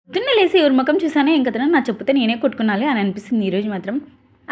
పొద్దున్నే లేసి ఎవరి ముఖం చూసానో ఇంక నా చెప్పుతే నేనే కొట్టుకున్నాలి అని అనిపిస్తుంది ఈరోజు మాత్రం.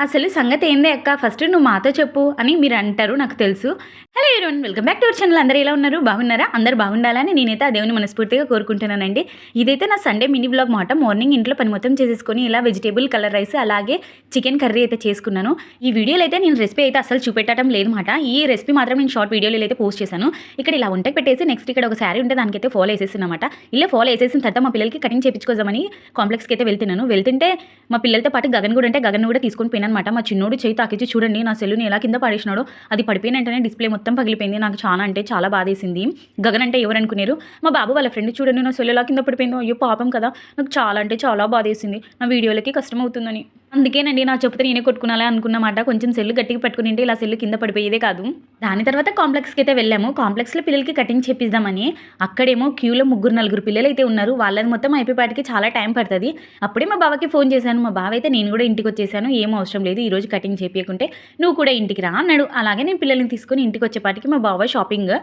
అసలు సంగతి ఏందే అక్క, ఫస్ట్ నువ్వు మాతో చెప్పు అని మీరు అంటారు నాకు తెలుసు. Hello everyone, welcome back to our channel. అందరూ ఎలా ఉన్నారు? బాగున్నారా? అందరూ బాగుండాలని నేనైతే ఆ దేవుని మనస్ఫూర్తిగా కోరుకుంటున్నానండి. ఇదైతే నా సండే మినీ వ్లాగ్ మాట. మార్నింగ్ ఇంట్లో పని మొత్తం చేసేసుకొని ఇలా వెజిటేబుల్ కలర్ రైస్ అలాగే చికెన్ కర్రీ అయితే చేసుకున్నాను. ఈ వీడియోలో అయితే నేను రెసిపీ అయితే అసలు చూపెట్టడం లేదు మాట. ఈ రెసిపీ మాత్రం నేను షార్ట్ వీడియోలో అయితే పోస్ట్ చేశాను. ఇక్కడ ఇలా వంటకి పెట్టేసి నెక్స్ట్ ఇక్కడ ఒక శారీ ఉంటే దానికైతే ఫాలో వేసేసినమాట. ఇలా ఫాలో వేసేసిన తర్వాత మా పిల్లలకి కటింగ్ చేయించుకోదామని కాంప్లెక్స్కి అయితే వెళ్తున్నాను. వెళ్తుంటే మా పిల్లలతో పాటు గగన్ కూడా అంటే గగన్ కూడా తీసుకొని పోయినా అనమాట. మా చిన్నోడు చేయి తాకిచ్చి చూడండి నా సెల్లుని ఎలా కింద పడేసినాడో. అది పడిపోయిన వెంటనే డిస్ప్లే మొత్తం పగిలిపోయింది. నాకు చాలా అంటే చాలా బాధేసింది. గగన్ అంటే ఎవరు అనుకున్నారు? మా బాబు వాళ్ళ ఫ్రెండ్. చూడండి నా సెల్లు ఎలా కింద పడిపోయిందో. అయ్యో పాపం కదా. నాకు చాలా అంటే చాలా బాధేసింది. నా వీడియోలకి కష్టం అవుతుందని. అందుకేనండి నా చెప్తే నేనే కొట్టుకునాలి అనుకున్నమాట. కొంచెం సెల్లు గట్టిగా పట్టుకుని ఉంటే ఇలా సెల్లు కింద పడిపోయేదే కాదు. దాని తర్వాత కాంప్లెక్స్కి అయితే వెళ్ళాము. కాంప్లెక్స్లో పిల్లలకి కటింగ్ చేపిద్దామని. అక్కడేమో క్యూలో 3-4 పిల్లలు అయితే ఉన్నారు. వాళ్ళది మొత్తం అయిపోయేపాటికి చాలా టైం పడుతుంది. అప్పుడే మా బావకి ఫోన్ చేశాను. మా బావ అయితే నేను కూడా ఇంటికి వచ్చేసాను, ఏం అవసరం లేదు ఈరోజు కటింగ్ చేపించకుంటే నువ్వు కూడా ఇంటికి రా అన్నాడు. అలాగే నేను పిల్లల్ని తీసుకొని ఇంటికి వచ్చేపాటికి మా బావ షాపింగ్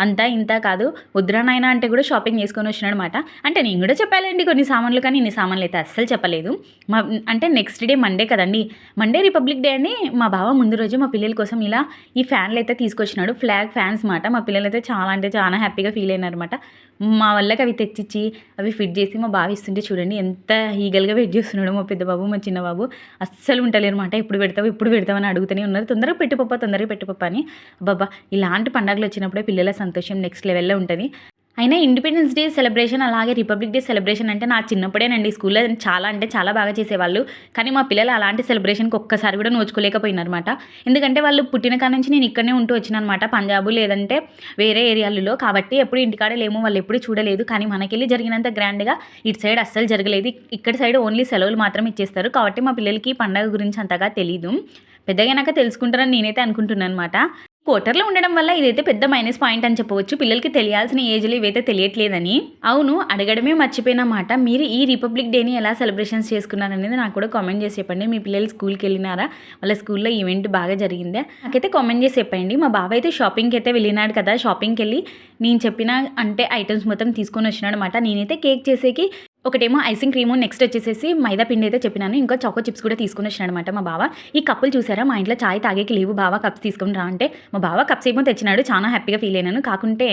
అంతా ఇంత కాదు, వద్దురా నాయనా అంటే కూడా షాపింగ్ చేసుకొని వచ్చినాడు అనమాట. అంటే నేను కూడా చెప్పాలండి కొన్ని సామాన్లు, కానీ ఇన్ని సామాన్లు అయితే అస్సలు చెప్పలేదు. అంటే నెక్స్ట్ డే మండే కదండి, మండే రిపబ్లిక్ డే అని మా బావ ముందు రోజు మా పిల్లల కోసం ఇలా ఈ ఫ్యాన్లు అయితే తీసుకొచ్చినాడు. ఫ్లాగ్ ఫ్యాన్స్ మాట. మా పిల్లలు అయితే చాలా అంటే చాలా హ్యాపీగా ఫీల్ అయినారు అనమాట. మా వాళ్ళకి అవి తెచ్చిచ్చి అవి ఫిట్ చేసి మా బావ ఇస్తుంటే చూడండి ఎంత ఈగల్గా వెయిట్ చేస్తున్నాడు మా పెద్ద బాబు. మా చిన్న బాబు అస్సలు ఉంటలేరు అనమాట. ఎప్పుడు పెడతావు అని అడుగుతూనే ఉన్నారు. తొందరగా పెట్టిపప్ప అని. బాబా ఇలాంటి పండుగలు వచ్చినప్పుడే పిల్లల సంతోషం నెక్స్ట్ లెవెల్లో ఉంటుంది. అయినా ఇండిపెండెన్స్ డే సెలబ్రేషన్ అలాగే రిపబ్లిక్ డే సెలబ్రేషన్ అంటే నా చిన్నప్పుడేనండి. స్కూల్లో చాలా అంటే చాలా బాగా చేసేవాళ్ళు. కానీ మా పిల్లలు అలాంటి సెలబ్రేషన్కి ఒక్కసారి కూడా నోచుకోలేకపోయినారన్నమాట. ఎందుకంటే వాళ్ళు పుట్టిన కాడ నుంచి నేను ఇక్కడనే ఉంటూ వచ్చిననమాట, పంజాబు లేదంటే వేరే ఏరియాలలో. కాబట్టి ఎప్పుడు ఇంటికాడ లేము, వాళ్ళు ఎప్పుడు చూడలేదు. కానీ మనకెళ్ళి జరిగినంత గ్రాండ్గా ఇటు సైడ్ అస్సలు జరగలేదు. ఇక్కడ సైడ్ ఓన్లీ సెలవులు మాత్రం ఇచ్చేస్తారు. కాబట్టి మా పిల్లలకి పండగ గురించి అంతగా తెలీదు. పెద్దగైనాక తెలుసుకుంటారని నేనైతే అనుకుంటున్నాను అనమాట. క్వార్టర్లో ఉండడం వల్ల ఇదైతే పెద్ద మైనస్ పాయింట్ అని చెప్పవచ్చు. పిల్లలకి తెలియాల్సిన ఏజ్లో ఇవైతే తెలియట్లేదని. అవును, అడగడమే మర్చిపోయినమాట. మీరు ఈ రిపబ్లిక్ డేని ఎలా సెలబ్రేషన్స్ చేసుకున్నారనేది నాకు కూడా కామెంట్ చేసి చెప్పండి. మీ పిల్లలు స్కూల్కి వెళ్ళినారా? వాళ్ళ స్కూల్లో ఈవెంట్ బాగా జరిగిందా? నాకైతే కామెంట్ చేసి చెప్పండి. మా బాబాయ్ అయితే షాపింగ్కి అయితే వెళ్ళినాడు కదా. షాపింగ్కి వెళ్ళి నేను చెప్పిన అంటే ఐటమ్స్ మొత్తం తీసుకొని వచ్చినాడు అనమాట. నేనైతే కేక్ చేసేకి ఒకటేమో ఐసింగ్ క్రీము, నెక్స్ట్ వచ్చేసేసి మైదా పిండి అయితే చెప్పినాను. ఇంకా చాకో చిప్స్ కూడా తీసుకుని వచ్చినాడు అనమాట మా బావ. ఈ కప్పులు చూసారా, మా ఇంట్లో చాయ్ తాగేకి లేవు, బావ కప్స్ తీసుకుని రా అంటే మా బావ కప్స్ ఏమో తెచ్చినాడు. చాలా హ్యాపీగా ఫీల్ అయినాను. కాకుంటే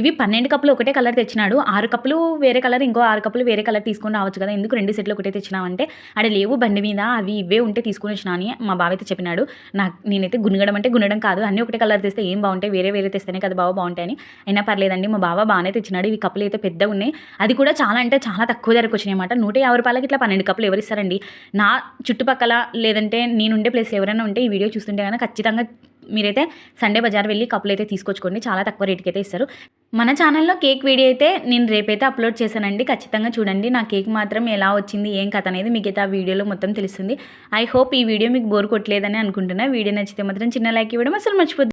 ఇవి 12 కప్పులు ఒకటే కలర్ తెచ్చినాడు. 6 కప్పులు వేరే కలర్, ఇంకో 6 కప్పులు వేరే కలర్ తీసుకొని రావచ్చు కదా, ఎందుకు 2 సెట్లు ఒకటే తెచ్చినావంటే ఆడ లేవు బండి మీద, అవి ఇవే ఉంటే తీసుకుని వచ్చినా అని మా బావ అయితే చెప్పినాడు. నేనైతే గుణగడం అంటే గుణడం కాదు, అన్నీ ఒకటే కలర్ తెస్తే ఏం బాగుంటాయి, వేరే వేరే తెస్తేనే కదా బావ బాగుంటాయని. అయినా పర్లేదండి, మా బావ బాగానే తెచ్చినాడు. ఇవి కప్పులు అయితే పెద్దగా ఉన్నాయి. అది కూడా చాలా అంటే చాలా తక్కువ ధరకు వచ్చినాయి అన్నమాట. 150 రూపాయలకి ఇట్లా 12 కప్పులు ఎవరు ఇస్తారండి? నా చుట్టుపక్కల లేదంటే నేనుండే ప్లేస్లో ఎవరైనా ఉంటే ఈ వీడియో చూస్తుంటే కనుక ఖచ్చితంగా మీరైతే సండే బజార్ వెళ్ళి కప్పులు అయితే తీసుకొచ్చుకోండి. చాలా తక్కువ రేటుకి అయితే ఇస్తారు. మన ఛానల్లో కేక్ వీడియో అయితే నేను రేపైతే అప్లోడ్ చేశానండి. ఖచ్చితంగా చూడండి. నా కేక్ మాత్రం ఎలా వచ్చింది ఏం కథ అనేది మీకైతే ఆ వీడియోలో మొత్తం తెలుస్తుంది. ఐ హోప్ ఈ వీడియో మీకు బోర్ కొట్టలేదని అనుకుంటున్నా. వీడియో నచ్చితే మాత్రం చిన్న లైక్ ఇవ్వడం అసలు మర్చిపోద్దు.